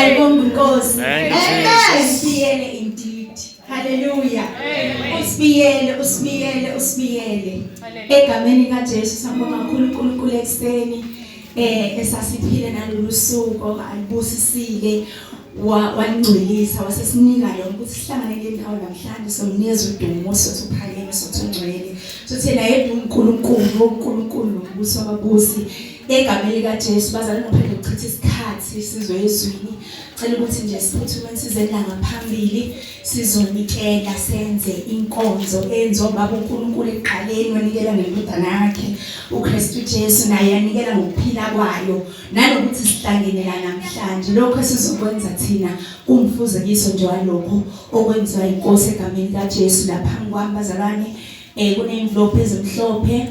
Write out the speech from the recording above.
Ngiyabonga Nkosi. Thank you, Jesus. Usibiyele indeed. Hallelujah. Usibiyele. Egameni kaJesu sambonga kakhulu uNkulunkulu ekseni esasiphile nalolu suku alibusisile wangcwelisa wasesinika yona ukuthi sihlanganele ndawo namhlanje somnikeza udumo sokuphakeme sothungcwele sothena yedwa uNkulunkulu nombuso wababusi egameni kaJesu bazalwane ngaphandle kokuchitha isikhathi sizwe ezwini cela ukuthi nje siphuthume sizela ngaphambili sizonikela senze inkonzo enziwa baba uNkulunkulu eqaleni wanikela ngendodana yakhe uKristu Jesu naye yanikela ngokuphila kwayo nalokuthi sihlangene la namhlanje lokho sizokwenza thina kumfuzekiso nje walokho okwenziwa inkosi egameni kaJesu lapha ngwami bazalwane kune envelope ezimhlophe